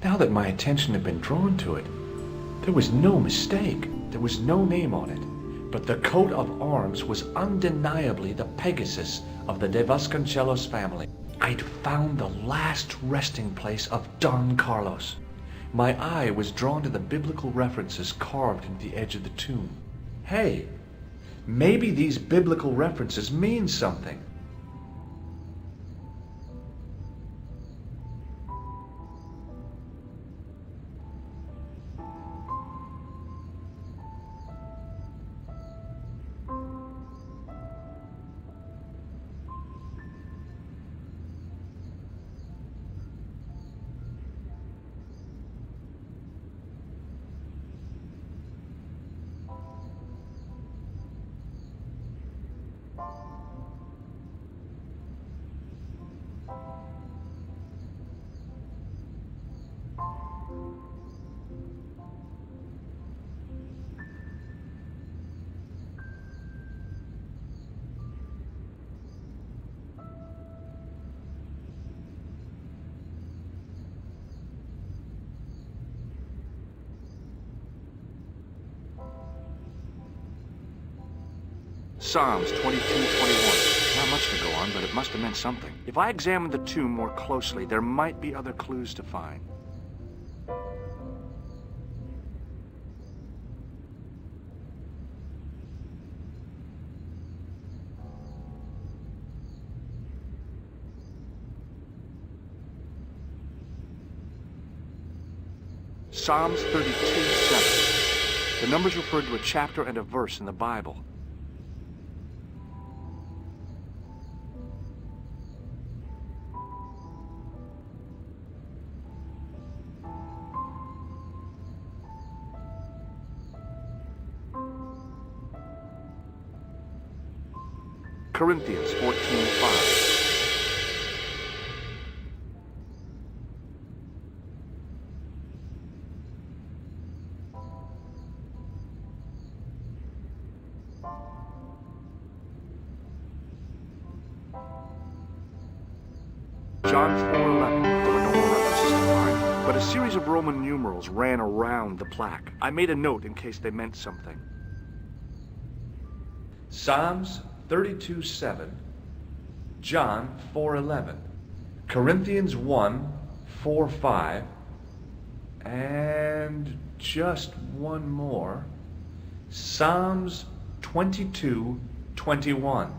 Now that my attention had been drawn to it, there was no mistake. There was no name on it, but the coat of arms was undeniably the Pegasus of the De Vasconcelos family. I'd found the last resting place of Don Carlos. My eye was drawn to the biblical references carved into the edge of the tomb. Hey, maybe these biblical references mean something. Psalms 22:21. Not much to go on, but it must have meant something. If I examined the tomb more closely, there might be other clues to find. Psalms 32:7. The numbers refer to a chapter and a verse in the Bible. Corinthians 14:5. John 4:11. There were no more references to find, but a series of Roman numerals ran around the plaque. I made a note in case they meant something. Psalms 32:7, John 4:11, Corinthians 1:4-5, and just one more, Psalms 22:21.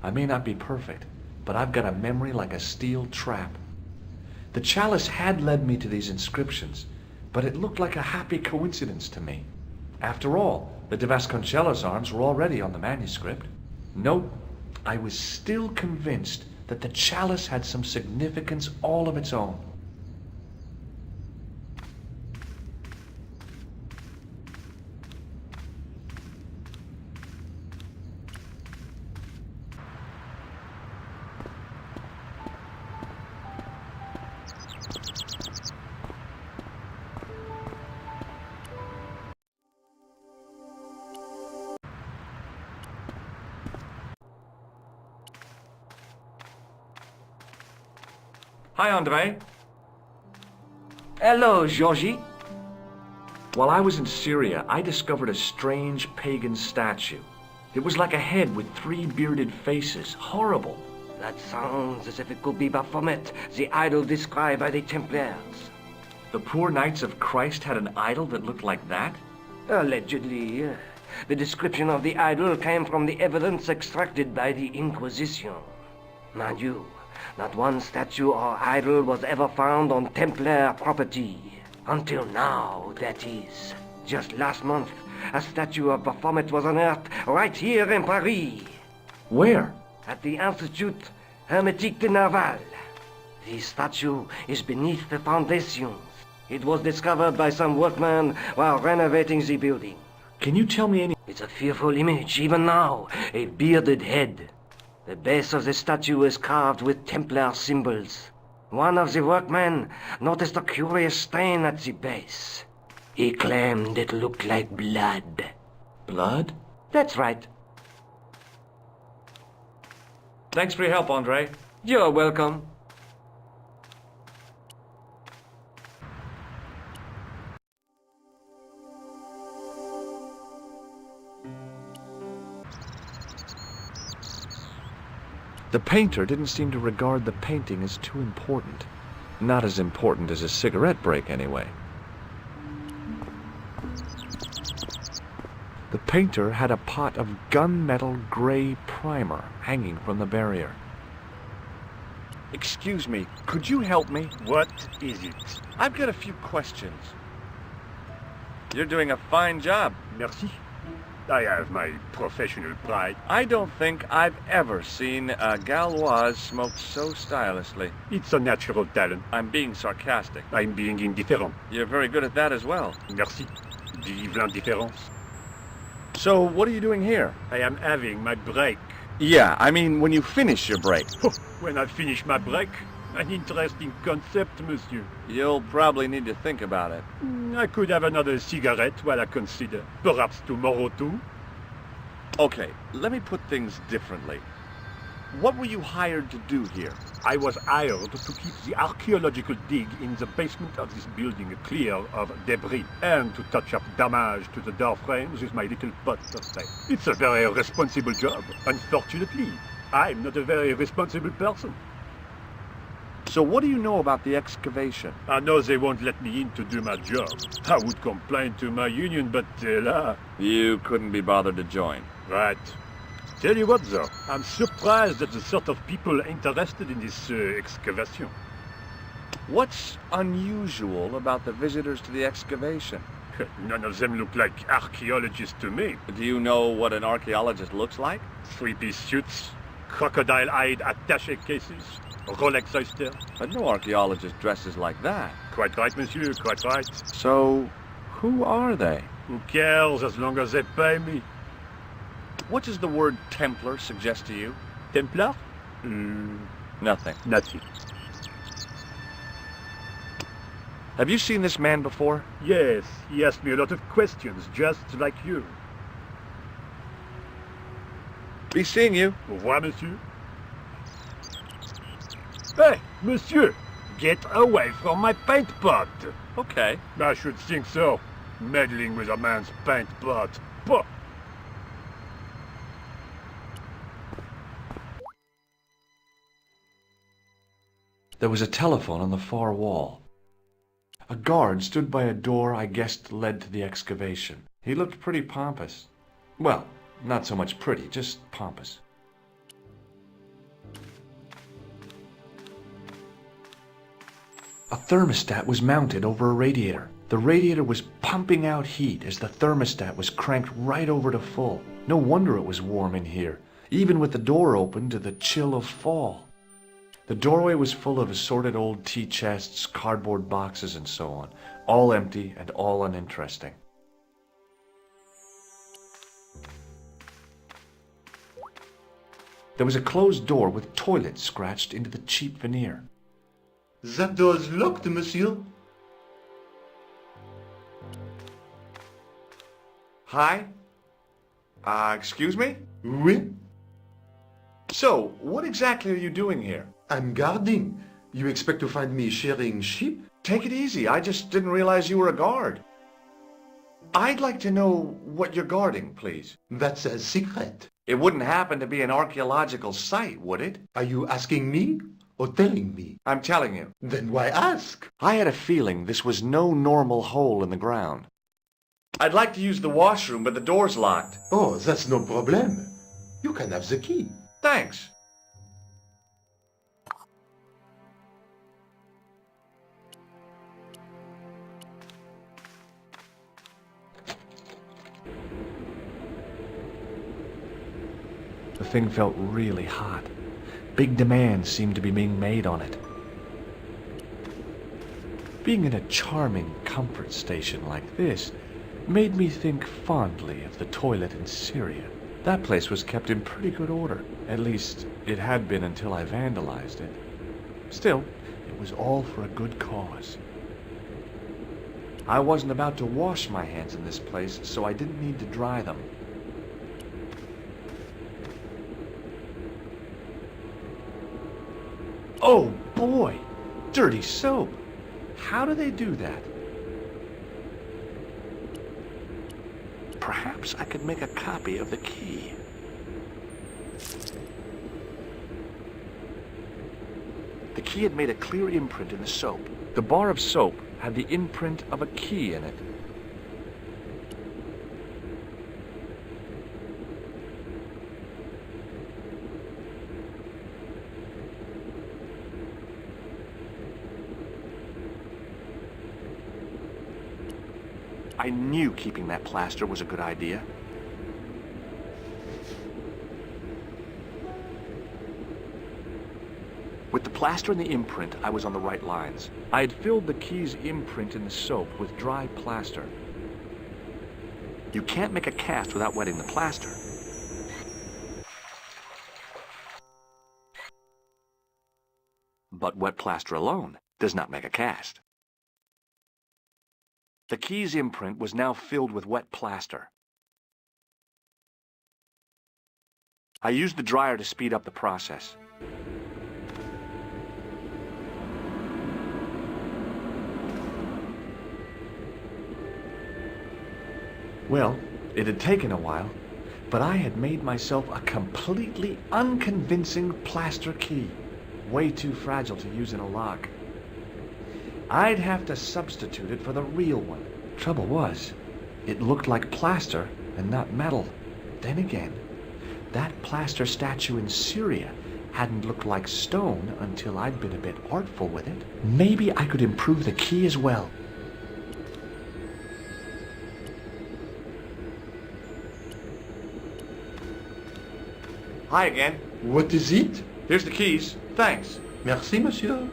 I may not be perfect, but I've got a memory like a steel trap. The chalice had led me to these inscriptions, but it looked like a happy coincidence to me. After all, the De Vasconcelos arms were already on the manuscript. Nope, I was still convinced that the chalice had some significance all of its own. Hi, Andre. Hello, Georgie. While I was in Syria, I discovered a strange pagan statue. It was like a head with three bearded faces. Horrible. That sounds as if it could be Baphomet, the idol described by the Templars. The poor Knights of Christ had an idol that looked like that? Allegedly. The description of the idol came from the evidence extracted by the Inquisition. Mind you, not one statue or idol was ever found on Templar property. Until now, that is. Just last month, a statue of Baphomet was unearthed right here in Paris. Where? At the Institut Hermétique de Nerval. The statue is beneath the foundations. It was discovered by some workmen while renovating the building. Can you tell me any... It's a fearful image, even now. A bearded head. The base of the statue is carved with Templar symbols. One of the workmen noticed a curious stain at the base. He claimed it looked like blood. Blood? That's right. Thanks for your help, Andre. You're welcome. The painter didn't seem to regard the painting as too important. Not as important as a cigarette break, anyway. The painter had a pot of gunmetal gray primer hanging from the barrier. Excuse me, could you help me? What is it? I've got a few questions. You're doing a fine job. Merci. I have my professional pride. I don't think I've ever seen a Gauloise smoke so stylishly. It's a natural talent. I'm being sarcastic. I'm being indifferent. You're very good at that as well. Merci. Vive l'indifférence. So, what are you doing here? I am having my break. Yeah, I mean when you finish your break. When I finish my break, an interesting concept, monsieur. You'll probably need to think about it. I could have another cigarette while I consider. Perhaps tomorrow too. Okay, let me put things differently. What were you hired to do here? I was hired to keep the archaeological dig in the basement of this building clear of debris and to touch up damage to the door frames with my little pot of paint. It's a very responsible job. Unfortunately, I'm not a very responsible person. So what do you know about the excavation? I know they won't let me in to do my job. I would complain to my union, but là... You couldn't be bothered to join. Right. Tell you what, though, I'm surprised at the sort of people interested in this excavation. What's unusual about the visitors to the excavation? None of them look like archaeologists to me. Do you know what an archaeologist looks like? Three-piece suits, crocodile-eyed attaché cases, Rolex oyster. But no archaeologist dresses like that. Quite right, monsieur, quite right. So, who are they? Who cares as long as they pay me? What does the word Templar suggest to you? Templar? Nothing. Nothing. Have you seen this man before? Yes, he asked me a lot of questions, just like you. Be seeing you. Au revoir, monsieur. Hey, monsieur! Get away from my paint pot! Okay. I should think so. Meddling with a man's paint pot. Pah! There was a telephone on the far wall. A guard stood by a door I guessed led to the excavation. He looked pretty pompous. Well, not so much pretty, just pompous. A thermostat was mounted over a radiator. The radiator was pumping out heat as the thermostat was cranked right over to full. No wonder it was warm in here, even with the door open to the chill of fall. The doorway was full of assorted old tea chests, cardboard boxes, and so on, all empty and all uninteresting. There was a closed door with toilet scratched into the cheap veneer. That door is locked, monsieur. Hi? Excuse me? Oui? So, what exactly are you doing here? I'm guarding. You expect to find me shearing sheep? Take it easy, I just didn't realize you were a guard. I'd like to know what you're guarding, please. That's a secret. It wouldn't happen to be an archaeological site, would it? Are you asking me or telling me? I'm telling you. Then why ask? I had a feeling this was no normal hole in the ground. I'd like to use the washroom, but the door's locked. Oh, that's no problem. You can have the key. Thanks. The thing felt really hot. Big demands seemed to be being made on it. Being in a charming comfort station like this made me think fondly of the toilet in Syria. That place was kept in pretty good order. At least, it had been until I vandalized it. Still, it was all for a good cause. I wasn't about to wash my hands in this place, so I didn't need to dry them. Oh boy! Dirty soap! How do they do that? Perhaps I could make a copy of the key. The key had made a clear imprint in the soap. The bar of soap had the imprint of a key in it. I knew keeping that plaster was a good idea. With the plaster and the imprint, I was on the right lines. I had filled the key's imprint in the soap with dry plaster. You can't make a cast without wetting the plaster. But wet plaster alone does not make a cast. The key's imprint was now filled with wet plaster. I used the dryer to speed up the process. Well, it had taken a while, but I had made myself a completely unconvincing plaster key, way too fragile to use in a lock. I'd have to substitute it for the real one. Trouble was, it looked like plaster and not metal. Then again, that plaster statue in Syria hadn't looked like stone until I'd been a bit artful with it. Maybe I could improve the key as well. Hi again. What is it? Here's the keys. Thanks. Merci, monsieur.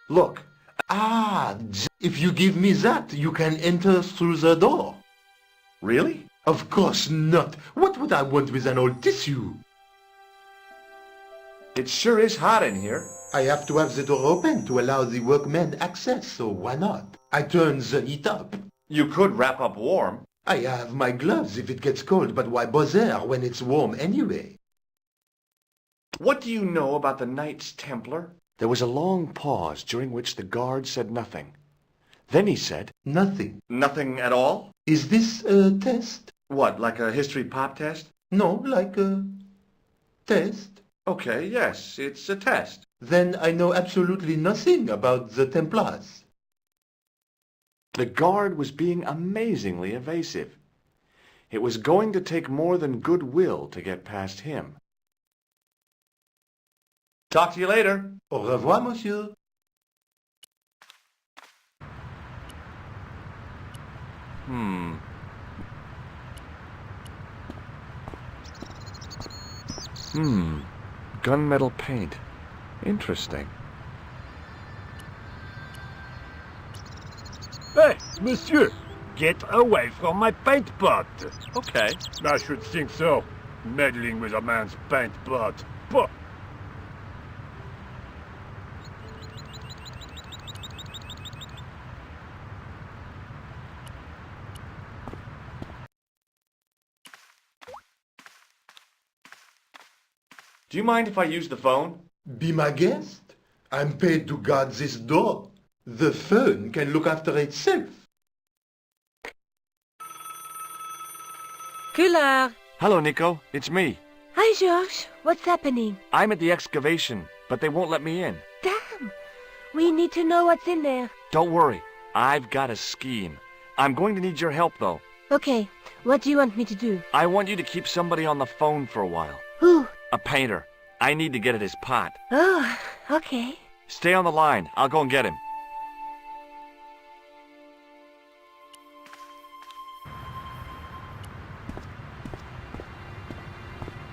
Look. Ah, if you give me that, you can enter through the door. Really? Of course not. What would I want with an old tissue? It sure is hot in here. I have to have the door open to allow the workmen access, so why not? I turn the heat up. You could wrap up warm. I have my gloves if it gets cold, but why bother when it's warm anyway? What do you know about the Knights Templar? There was a long pause during which the guard said nothing. Then he said, Nothing. Nothing at all? Is this a test? What, like a history pop test? No, like a test. Okay, yes, it's a test. Then I know absolutely nothing about the Templars. The guard was being amazingly evasive. It was going to take more than goodwill to get past him. Talk to you later. Au revoir, monsieur. Gunmetal paint. Interesting. Hey, monsieur! Get away from my paint pot! Okay. I should think so. Meddling with a man's paint pot. Pah! Do you mind if I use the phone? Be my guest. I'm paid to guard this door. The phone can look after itself. Coulard. Hello, Nico. It's me. Hi, Georges. What's happening? I'm at the excavation, but they won't let me in. Damn. We need to know what's in there. Don't worry. I've got a scheme. I'm going to need your help, though. Okay. What do you want me to do? I want you to keep somebody on the phone for a while. Who? A painter. I need to get at his pot. Oh, okay. Stay on the line. I'll go and get him.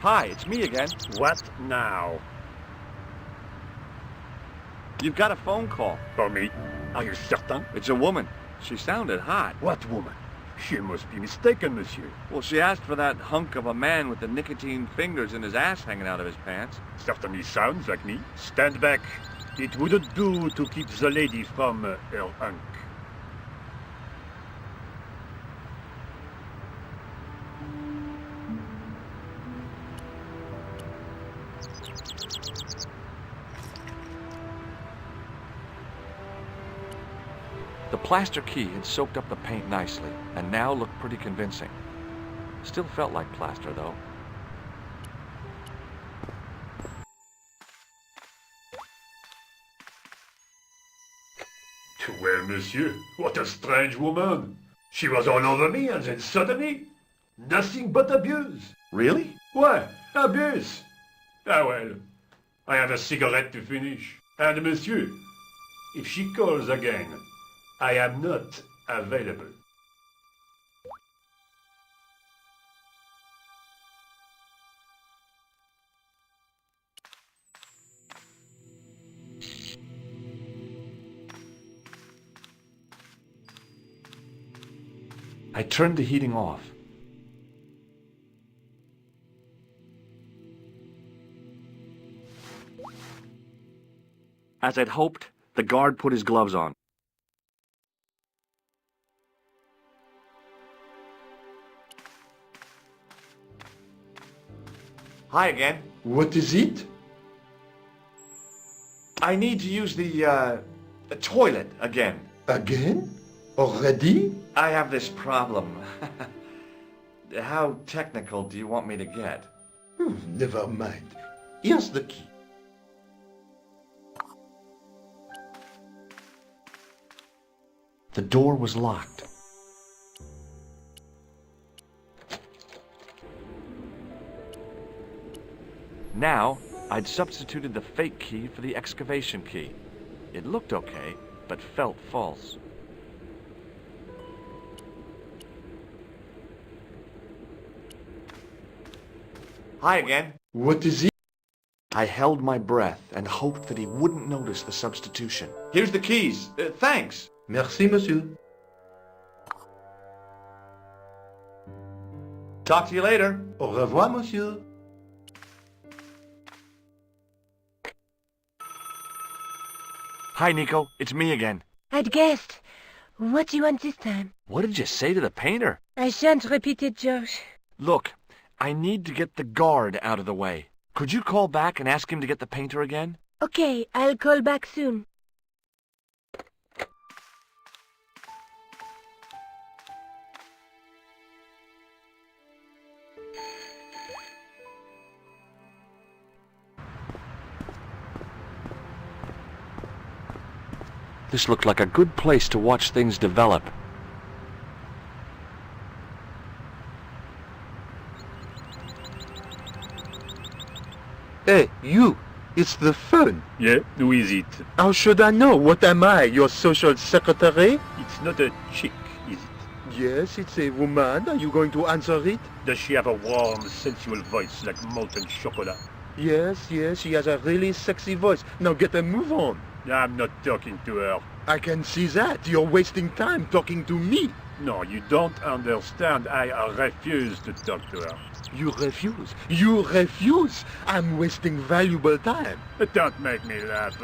Hi, it's me again. What now? You've got a phone call. For me? Are you certain? It's a woman. She sounded hot. What woman? She must be mistaken, monsieur. Well, she asked for that hunk of a man with the nicotine fingers and his ass hanging out of his pants. Certainly sounds like me. Stand back. It wouldn't do to keep the lady from her hunk. The plaster key had soaked up the paint nicely, and now looked pretty convincing. Still felt like plaster, though. Well, monsieur, what a strange woman. She was all over me and then suddenly, nothing but abuse. Really? What? Abuse? Ah well, I have a cigarette to finish. And monsieur, if she calls again, I am not available. I turned the heating off. As I'd hoped, the guard put his gloves on. Hi again. What is it? I need to use the toilet again. Again? Already? I have this problem. How technical do you want me to get? Never mind. Here's the key. The door was locked. Now, I'd substituted the fake key for the excavation key. It looked okay, but felt false. Hi again. What is it? I held my breath and hoped that he wouldn't notice the substitution. Here's the keys. Thanks. Merci, monsieur. Talk to you later. Au revoir, monsieur. Hi, Nico. It's me again. I'd guessed. What do you want this time? What did you say to the painter? I shan't repeat it, Josh. Look, I need to get the guard out of the way. Could you call back and ask him to get the painter again? Okay, I'll call back soon. This looked like a good place to watch things develop. Hey, you! It's the phone. Yeah, who is it? How should I know? What am I, your social secretary? It's not a chick, is it? Yes, it's a woman. Are you going to answer it? Does she have a warm, sensual voice like molten chocolate? Yes, she has a really sexy voice. Now get a move on. I'm not talking to her. I can see that. You're wasting time talking to me. No, you don't understand. I refuse to talk to her. You refuse. You refuse. I'm wasting valuable time. Don't make me laugh.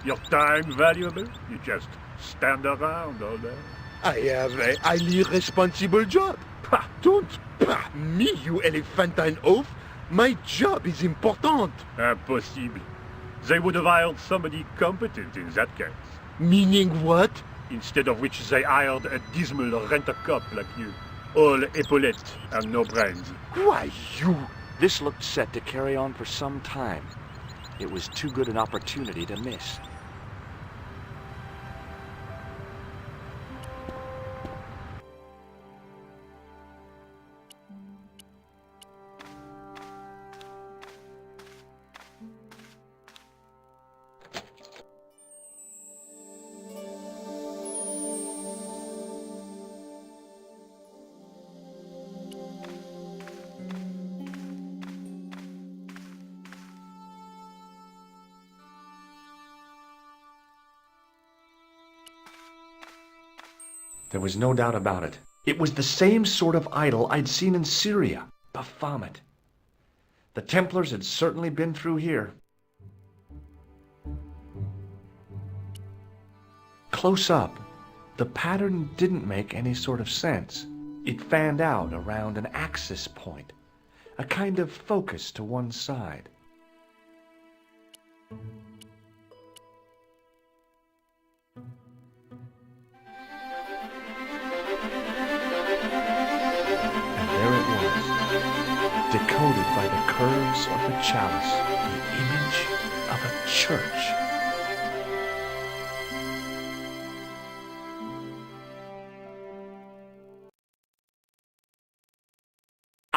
Your time valuable? You just stand around all day. I have a highly responsible job. Pah, don't pah me, you elephantine oaf. My job is important. Impossible. They would have hired somebody competent in that case. Meaning what? Instead of which they hired a dismal rent-a-cop like you. All epaulettes and no brains. Why, you... This looked set to carry on for some time. It was too good an opportunity to miss. There was no doubt about it. It was the same sort of idol I'd seen in Syria, Baphomet. The Templars had certainly been through here. Close up, the pattern didn't make any sort of sense. It fanned out around an axis point, a kind of focus to one side. Decoded by the curves of the chalice, the image of a church.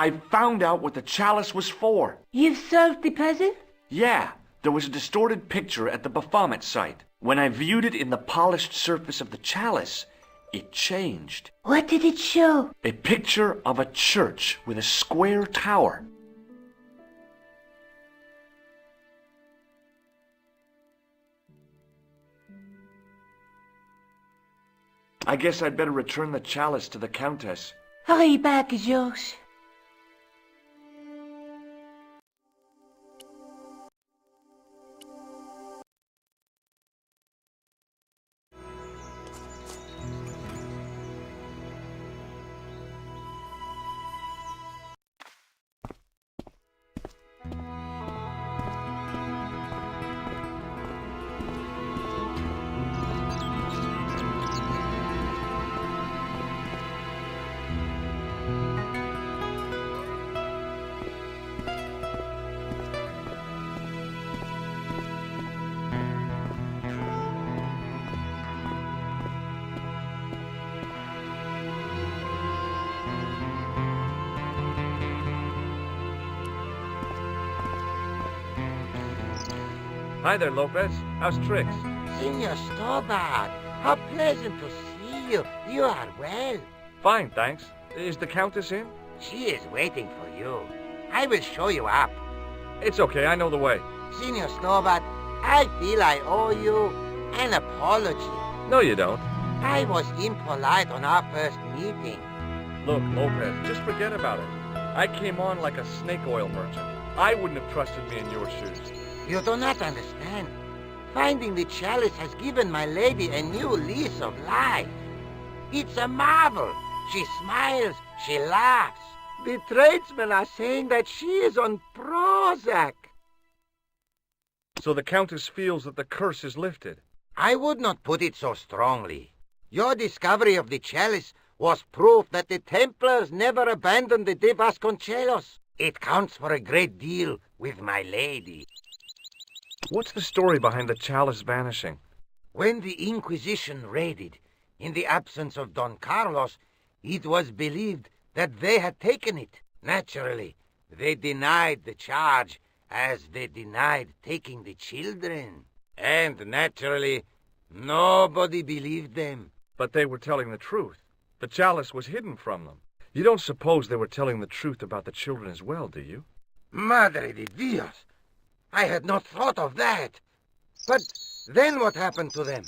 I found out what the chalice was for. You've solved the puzzle? Yeah, there was a distorted picture at the Baphomet site. When I viewed it in the polished surface of the chalice, it changed. What did it show? A picture of a church with a square tower. I guess I'd better return the chalice to the Countess. Hurry back, Georges. Hi there, Lopez. How's tricks? Senor Stobart, how pleasant to see you. You are well. Fine, thanks. Is the Countess in? She is waiting for you. I will show you up. It's okay, I know the way. Senor Stobart, I feel I owe you an apology. No, you don't. I was impolite on our first meeting. Look, Lopez, just forget about it. I came on like a snake oil merchant. I wouldn't have trusted me in your shoes. You do not understand. Finding the chalice has given my lady a new lease of life. It's a marvel. She smiles, she laughs. The tradesmen are saying that she is on Prozac. So the Countess feels that the curse is lifted. I would not put it so strongly. Your discovery of the chalice was proof that the Templars never abandoned the de Vasconcelos. It counts for a great deal with my lady. What's the story behind the chalice vanishing? When the Inquisition raided, in the absence of Don Carlos, it was believed that they had taken it. Naturally, they denied the charge, as they denied taking the children. And naturally, nobody believed them. But they were telling the truth. The chalice was hidden from them. You don't suppose they were telling the truth about the children as well, do you? Madre de Dios! I had not thought of that. But then what happened to them?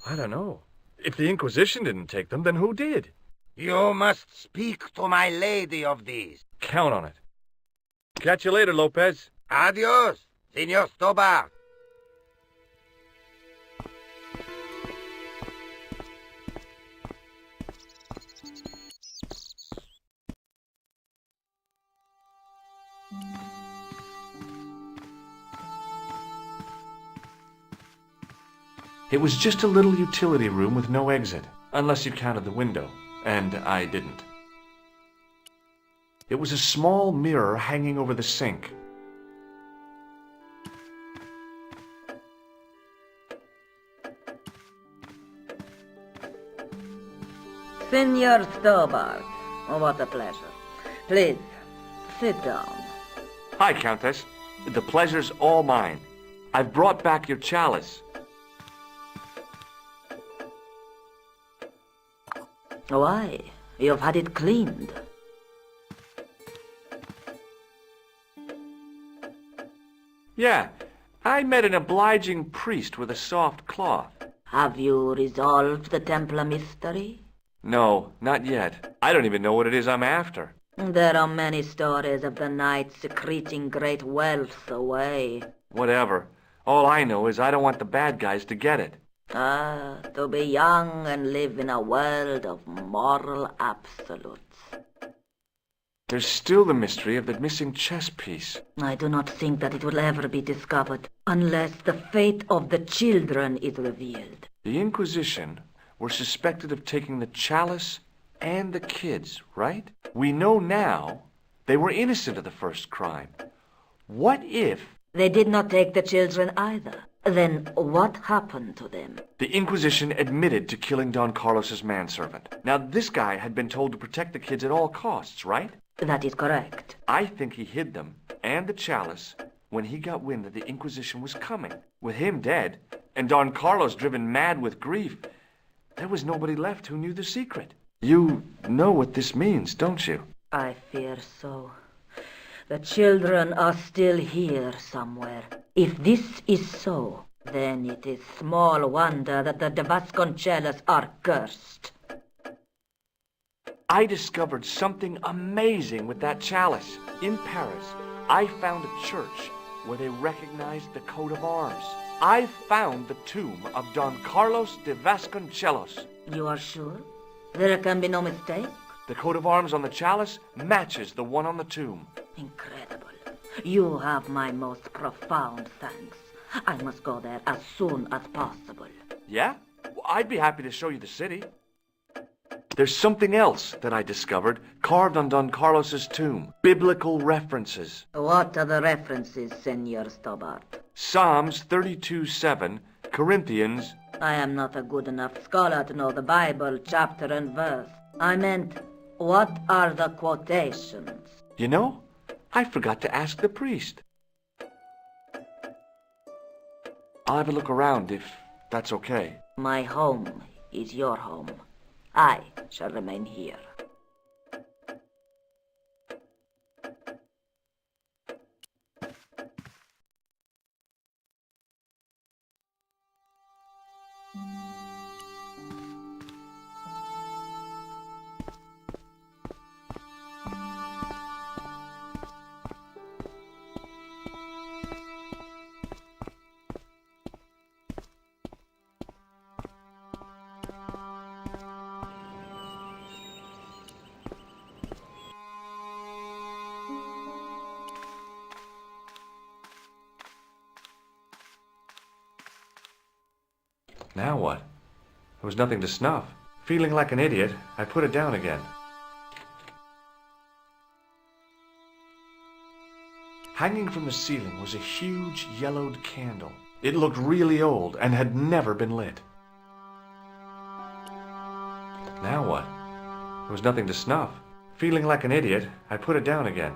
I don't know. If the Inquisition didn't take them, then who did? You must speak to my lady of these. Count on it. Catch you later, Lopez. Adios, Senor Stobart. It was just a little utility room with no exit, unless you counted the window, and I didn't. It was a small mirror hanging over the sink. Senor Stobart, what a pleasure. Please, sit down. Hi, Countess. The pleasure's all mine. I've brought back your chalice. Why? You've had it cleaned. Yeah, I met an obliging priest with a soft cloth. Have you resolved the Templar mystery? No, not yet. I don't even know what it is I'm after. There are many stories of the knight secreting great wealth away. Whatever. All I know is I don't want the bad guys to get it. Ah, to be young and live in a world of moral absolutes. There's still the mystery of the missing chess piece. I do not think that it will ever be discovered unless the fate of the children is revealed. The Inquisition were suspected of taking the chalice and the kids, right? We know now they were innocent of the first crime. What if... They did not take the children either. Then what happened to them? The Inquisition admitted to killing Don Carlos's manservant. Now, this guy had been told to protect the kids at all costs, right? That is correct. I think he hid them and the chalice when he got wind that the Inquisition was coming. With him dead, and Don Carlos driven mad with grief, there was nobody left who knew the secret. You know what this means, don't you? I fear so. The children are still here somewhere. If this is so, then it is small wonder that the de Vasconcelos are cursed. I discovered something amazing with that chalice. In Paris, I found a church where they recognized the coat of arms. I found the tomb of Don Carlos de Vasconcelos. You are sure? There can be no mistake? The coat of arms on the chalice matches the one on the tomb. Incredible. You have my most profound thanks. I must go there as soon as possible. Yeah? Well, I'd be happy to show you the city. There's something else that I discovered carved on Don Carlos's tomb. Biblical references. What are the references, Senor Stobart? Psalms 32:7, Corinthians. I am not a good enough scholar to know the Bible chapter and verse. I meant, what are the quotations? You know, I forgot to ask the priest. I'll have a look around if that's okay. My home is your home. I shall remain here. Now what? There was nothing to snuff. Feeling like an idiot, I put it down again. Hanging from the ceiling was a huge yellowed candle. It looked really old and had never been lit. Now what? There was nothing to snuff. Feeling like an idiot, I put it down again.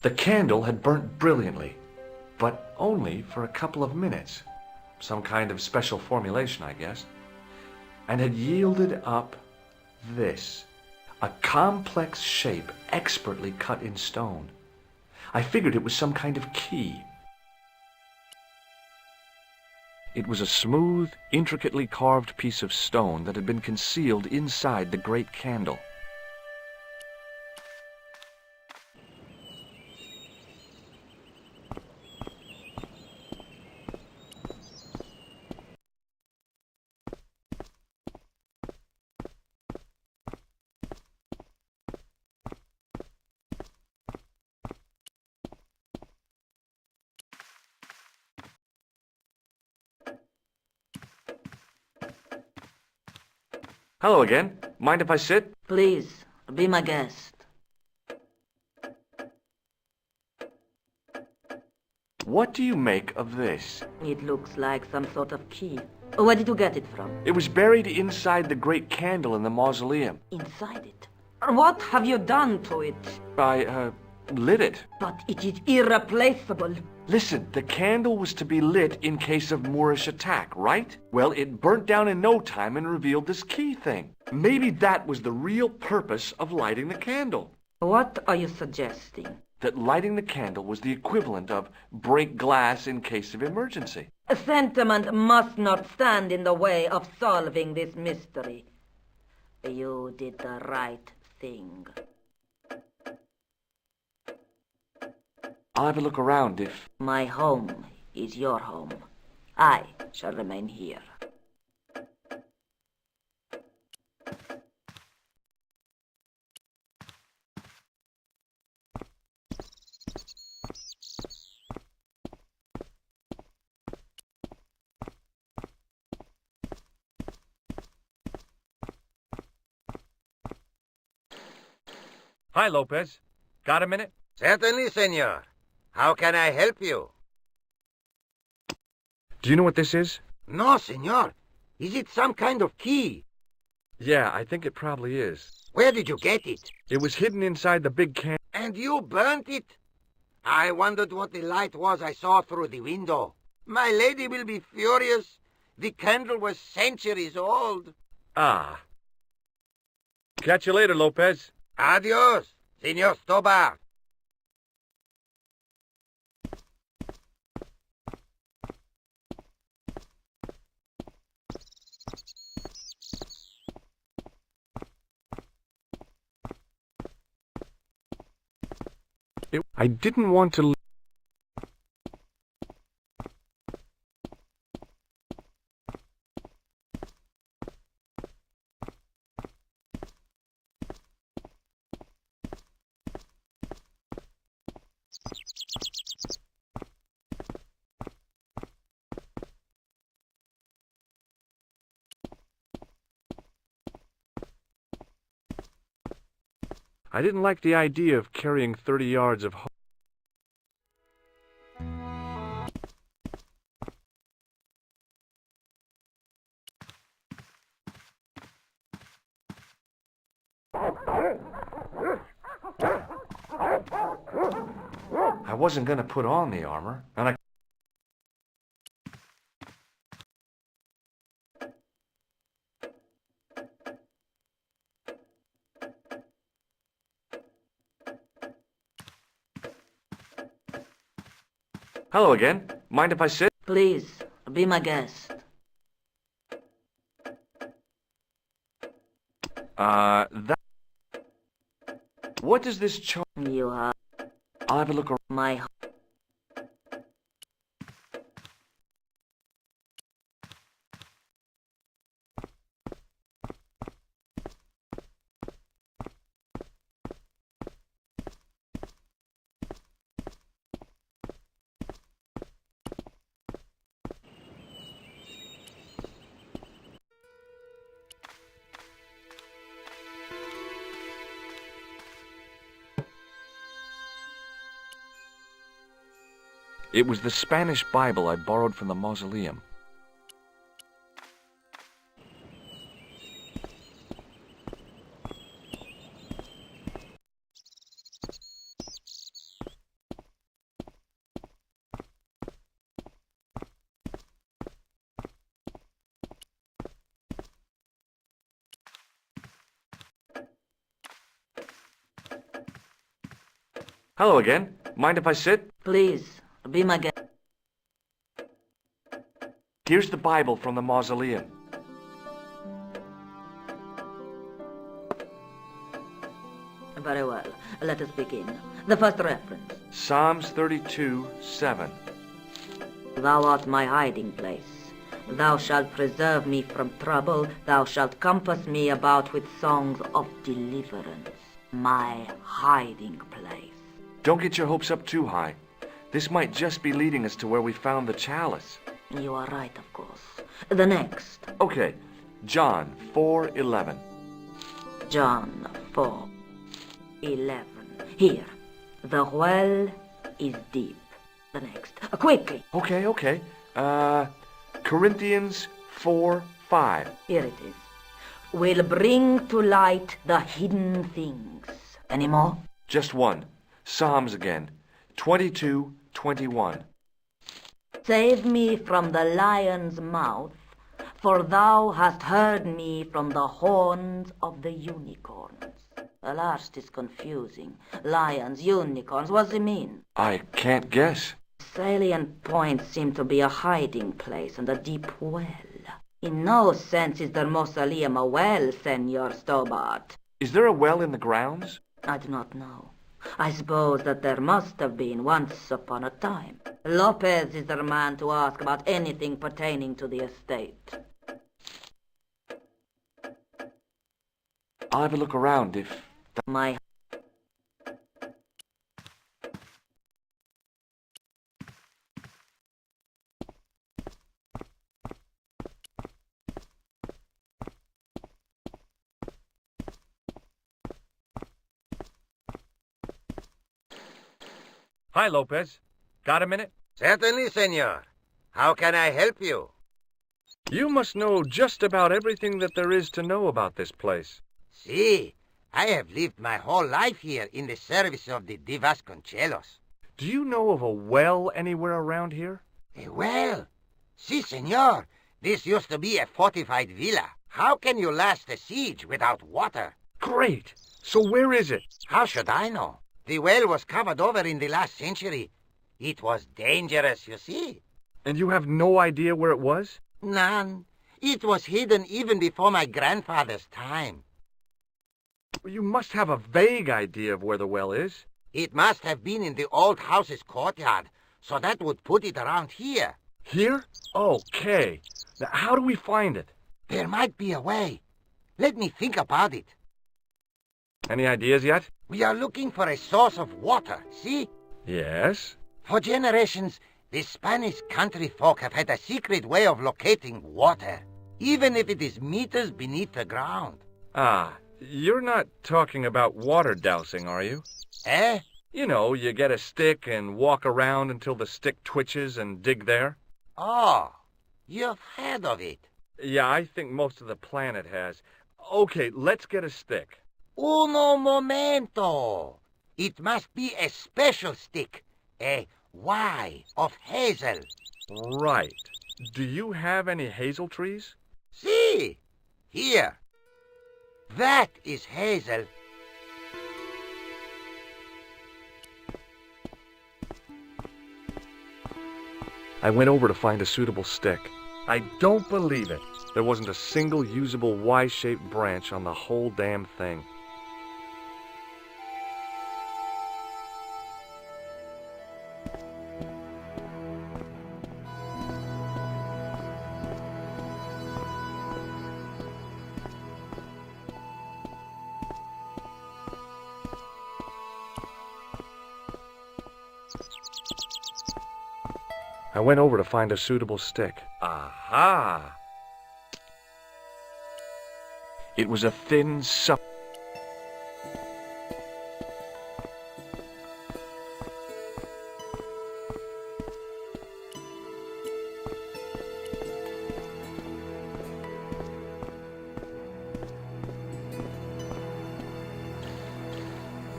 The candle had burnt brilliantly, but only for a couple of minutes. Some kind of special formulation, I guess. And had yielded up this. A complex shape expertly cut in stone. I figured it was some kind of key. It was a smooth, intricately carved piece of stone that had been concealed inside the great candle. Hello again. Mind if I sit? Please, be my guest. What do you make of this? It looks like some sort of key. Where did you get it from? It was buried inside the great candle in the mausoleum. Inside it. What have you done to it? I, lit it. But it is irreplaceable. Listen, the candle was to be lit in case of Moorish attack, right? Well, it burnt down in no time and revealed this key thing. Maybe that was the real purpose of lighting the candle. What are you suggesting? That lighting the candle was the equivalent of break glass in case of emergency. Sentiment must not stand in the way of solving this mystery. You did the right thing. I'll have a look around if... My home is your home. I shall remain here. Hi, Lopez. Got a minute? Certainly, senor. How can I help you? Do you know what this is? No, senor. Is it some kind of key? Yeah, I think it probably is. Where did you get it? It was hidden inside the big can... And you burnt it? I wondered what the light was I saw through the window. My lady will be furious. The candle was centuries old. Ah. Catch you later, Lopez. Adios, Senor Stobar. I didn't want to... I didn't like the idea of carrying 30 yards of... I wasn't gonna put on the armor, and I... Hello again. Mind if I sit? Please, be my guest. That... What does this charm... You are I'll have a look around. my... It was the Spanish Bible I borrowed from the mausoleum. Hello again. Mind if I sit? Please, be my guest. Here's the Bible from the mausoleum. Very well. Let us begin. The first reference. Psalms 32:7. Thou art my hiding place. Thou shalt preserve me from trouble. Thou shalt compass me about with songs of deliverance. My hiding place. Don't get your hopes up too high. This might just be leading us to where we found the chalice. You are right, of course. The next. Okay, John 4:11. John 4:11. Here. The well is deep. the next. Quickly. Okay. Corinthians 4:5. Here it is. Will bring to light the hidden things. Any more? Just one. Psalms again. 22:21. Save me from the lion's mouth, for thou hast heard me from the horns of the unicorns. The last is confusing. Lions, unicorns, what's it mean? I can't guess. Salient points seem to be a hiding place and a deep well. In no sense is there mausoleum a well, Senor Stobart. Is there a well in the grounds? I do not know. I suppose that there must have been once upon a time. Lopez is the man to ask about anything pertaining to the estate. I'll have a look around if... My Hi, Lopez. Got a minute? Certainly, senor. How can I help you? You must know just about everything that there is to know about this place. See, I have lived my whole life here in the service of the De Vasconcelos. Do you know of a well anywhere around here? A well? Si, senor. This used to be a fortified villa. How can you last a siege without water? Great! So where is it? How should I know? The well was covered over in the last century. It was dangerous, you see. And you have no idea where it was? None. It was hidden even before my grandfather's time. You must have a vague idea of where the well is. It must have been in the old house's courtyard, so that would put it around here. Here? Okay. Now, how do we find it? There might be a way. Let me think about it. Any ideas yet? We are looking for a source of water, see? Yes. For generations, the Spanish country folk have had a secret way of locating water, even if it is meters beneath the ground. Ah, you're not talking about water dowsing, are you? Eh? You know, you get a stick and walk around until the stick twitches and dig there. Oh, you've heard of it. Yeah, I think most of the planet has. Okay, let's get a stick. Uno momento. It must be a special stick, a Y of hazel. Right. Do you have any hazel trees? See, here. That is hazel. I went over to find a suitable stick. I don't believe it. There wasn't a single usable Y-shaped branch on the whole damn thing. I went over to find a suitable stick. Aha! It was a thin,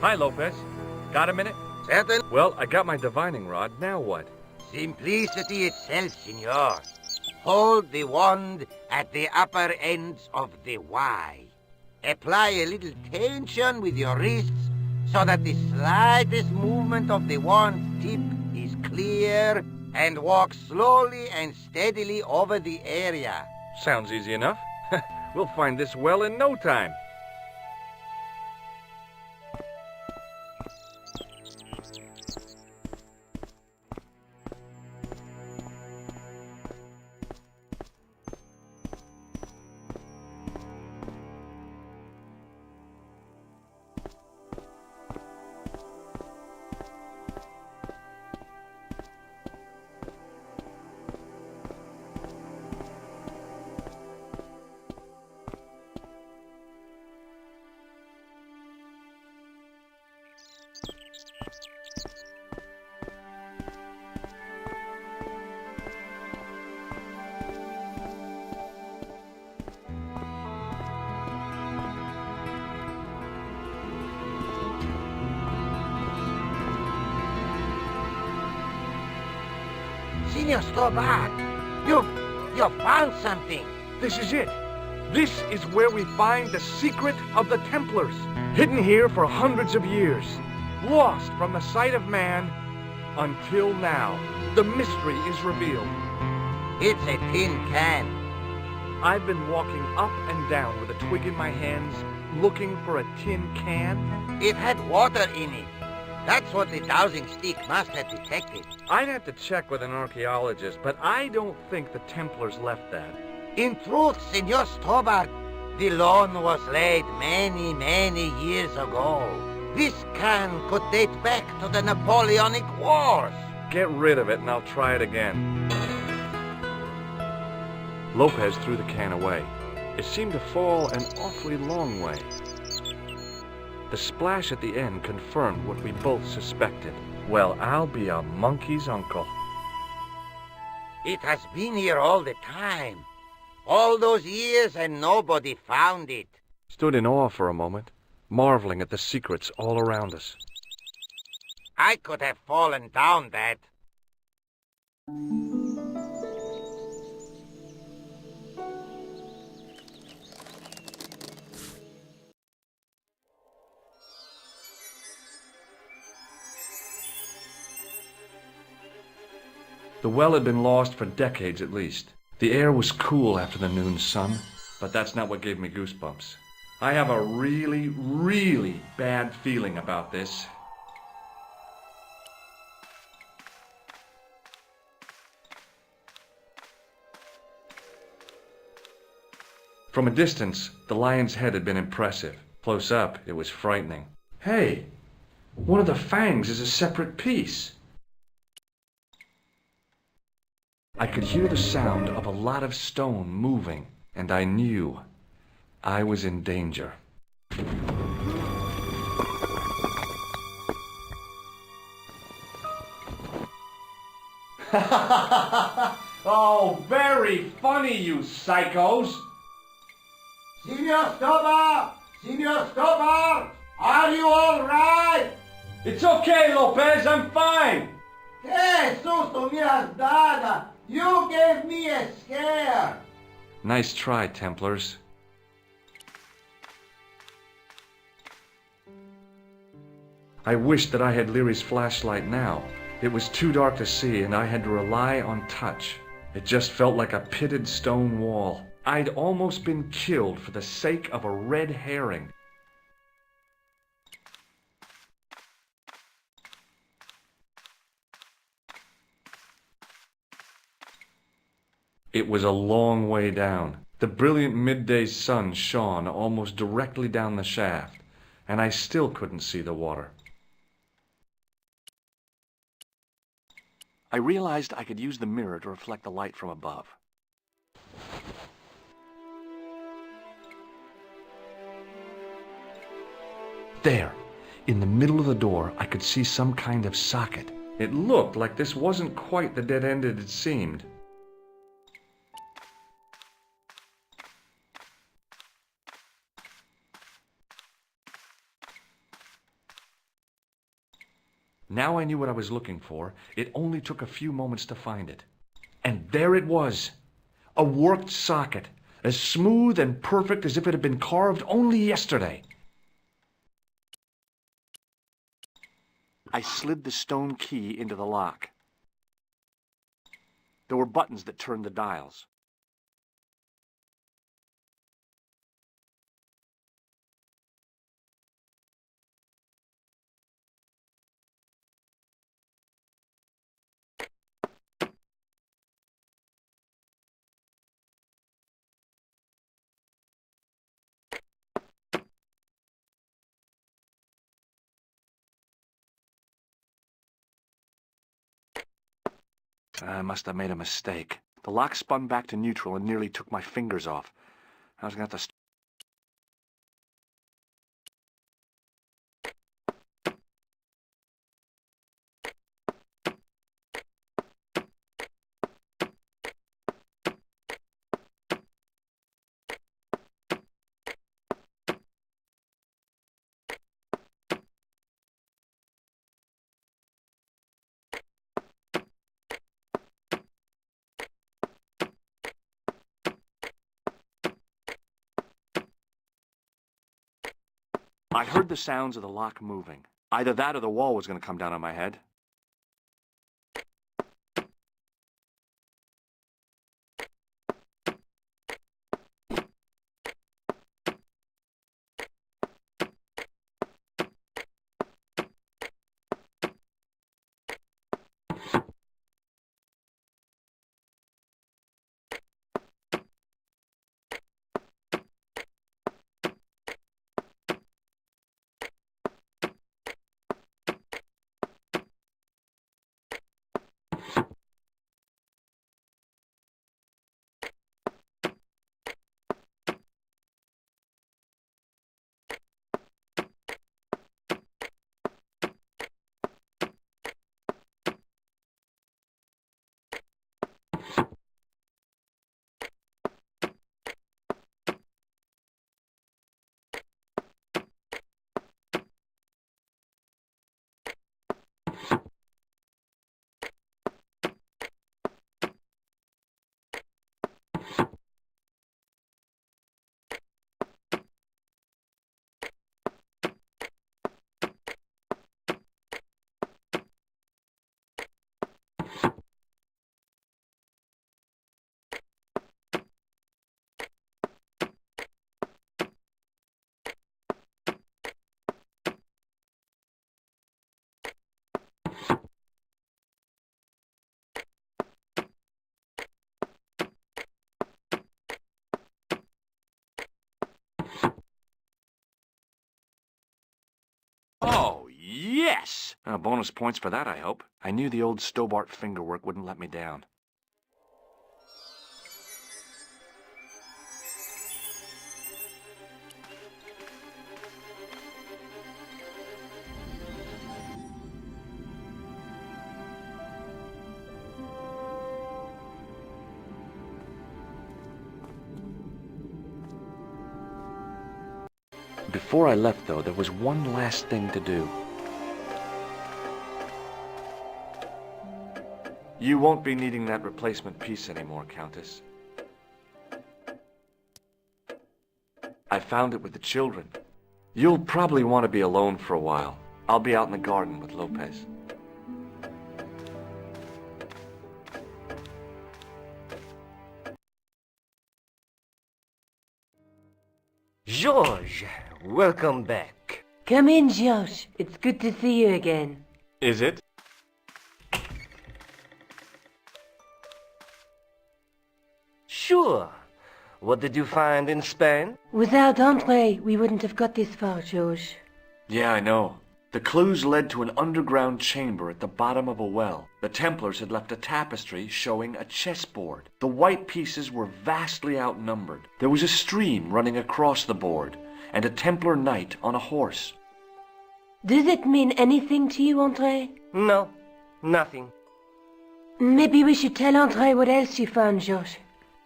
Hi, Lopez. Got a minute? Certain? Well, I got my divining rod. Now what? Simplicity itself, senor. Hold the wand at the upper ends of the Y. Apply a little tension with your wrists so that the slightest movement of the wand's tip is clear, and walk slowly and steadily over the area. Sounds easy enough. We'll find this well in no time. Senor Stobart, you found something. This is it. This is where we find the secret of the Templars. Hidden here for hundreds of years. Lost from the sight of man until now. The mystery is revealed. It's a tin can. I've been walking up and down with a twig in my hands, looking for a tin can. It had water in it. That's what the dowsing stick must have detected. I'd have to check with an archaeologist, but I don't think the Templars left that. In truth, Senor Stobart, the loan was laid many, many years ago. This can could date back to the Napoleonic Wars. Get rid of it and I'll try it again. Lopez threw the can away. It seemed to fall an awfully long way. The splash at the end confirmed what we both suspected. Well, I'll be a monkey's uncle. It has been here all the time. All those years and nobody found it. Stood in awe for a moment, marveling at the secrets all around us. I could have fallen down that. The well had been lost for decades at least. The air was cool after the noon sun, but that's not what gave me goosebumps. I have a really, really bad feeling about this. From a distance, the lion's head had been impressive. Close up, it was frightening. Hey, one of the fangs is a separate piece. I could hear the sound of a lot of stone moving, and I knew I was in danger. Oh, very funny, you psychos! Senor Stobart! Senor Stobart! Are you all right? It's okay, Lopez, I'm fine! Que susto me has dado! You gave me a scare! Nice try, Templars. I wished that I had Leary's flashlight now. It was too dark to see, and I had to rely on touch. It just felt like a pitted stone wall. I'd almost been killed for the sake of a red herring. It was a long way down. The brilliant midday sun shone almost directly down the shaft, and I still couldn't see the water. I realized I could use the mirror to reflect the light from above. There, in the middle of the door, I could see some kind of socket. It looked like this wasn't quite the dead end it had seemed. Now I knew what I was looking for. It only took a few moments to find it. And there it was, a worked socket, as smooth and perfect as if it had been carved only yesterday. I slid the stone key into the lock. There were buttons that turned the dials. I must have made a mistake. The lock spun back to neutral and nearly took my fingers off. I was going to have to... I heard the sounds of the lock moving. Either that or the wall was going to come down on my head. Oh, yes! Bonus points for that, I hope. I knew the old Stobart fingerwork wouldn't let me down. Before I left, though, there was one last thing to do. You won't be needing that replacement piece anymore, Countess. I found it with the children. You'll probably want to be alone for a while. I'll be out in the garden with Lopez. George, welcome back. Come in, Josh. It's good to see you again. Is it? Sure. What did you find in Spain? Without Andre, we wouldn't have got this far, Josh. Yeah, I know. The clues led to an underground chamber at the bottom of a well. The Templars had left a tapestry showing a chessboard. The white pieces were vastly outnumbered. There was a stream running across the board, and a Templar knight on a horse. Does it mean anything to you, Andre? No, nothing. Maybe we should tell Andre what else you found, Josh.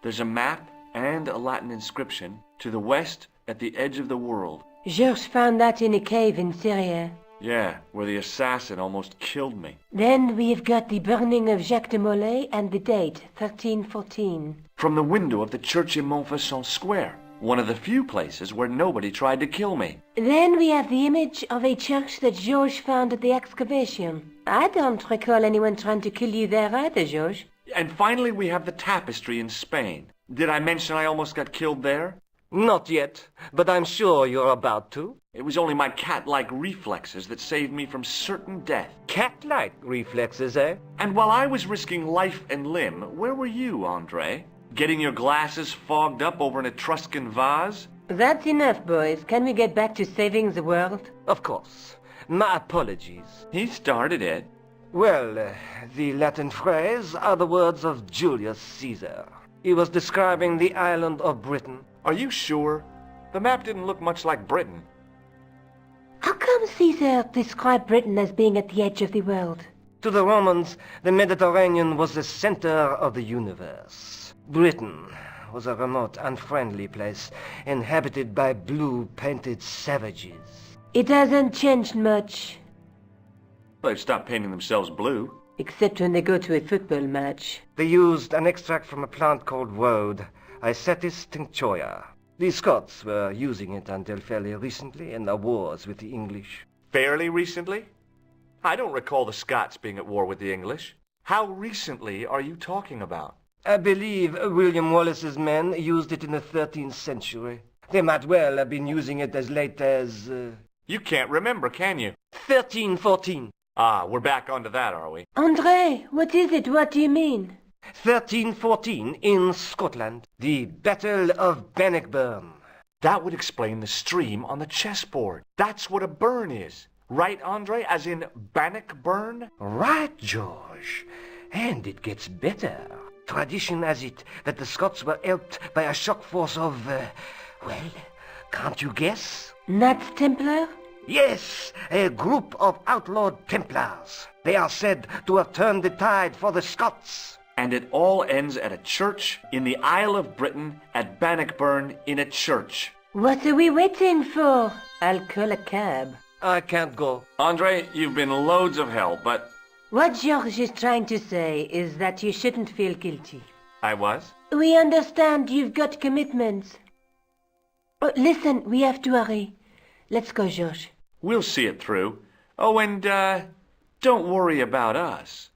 There's a map and a Latin inscription to the west at the edge of the world. Georges found that in a cave in Syria. Yeah, where the assassin almost killed me. Then we've got the burning of Jacques de Molay and the date, 1314. From the window of the church in Montfaucon Square, one of the few places where nobody tried to kill me. Then we have the image of a church that Georges found at the excavation. I don't recall anyone trying to kill you there either, Georges. And finally we have the tapestry in Spain. Did I mention I almost got killed there? Not yet, but I'm sure you're about to. It was only my cat-like reflexes that saved me from certain death. Cat-like reflexes, eh? And while I was risking life and limb, where were you, Andre? Getting your glasses fogged up over an Etruscan vase? That's enough, boys. Can we get back to saving the world? Of course. My apologies. He started it. Well, the Latin phrase are the words of Julius Caesar. He was describing the island of Britain. Are you sure? The map didn't look much like Britain. How come Caesar described Britain as being at the edge of the world? To the Romans, the Mediterranean was the center of the universe. Britain was a remote, unfriendly place, inhabited by blue-painted savages. It hasn't changed much. They've stopped painting themselves blue. Except when they go to a football match. They used an extract from a plant called woad, Icetis tinctoria. The Scots were using it until fairly recently in the wars with the English. Fairly recently? I don't recall the Scots being at war with the English. How recently are you talking about? I believe William Wallace's men used it in the 13th century. They might well have been using it as late as... You can't remember, can you? 1314. Ah, we're back onto that, are we? André, what is it? What do you mean? 1314 in Scotland. The Battle of Bannockburn. That would explain the stream on the chessboard. That's what a burn is. Right, Andre? As in Bannockburn? Right, George. And it gets better. Tradition has it that the Scots were helped by a shock force of, well, can't you guess? Knights Templar? Yes, a group of outlawed Templars. They are said to have turned the tide for the Scots. And it all ends at a church in the Isle of Britain at Bannockburn in a church. What are we waiting for? I'll call a cab. I can't go. Andre, you've been loads of help, but... What George is trying to say is that you shouldn't feel guilty. I was? We understand you've got commitments. Oh, listen, we have to hurry. Let's go, George. We'll see it through. Oh, and, don't worry about us.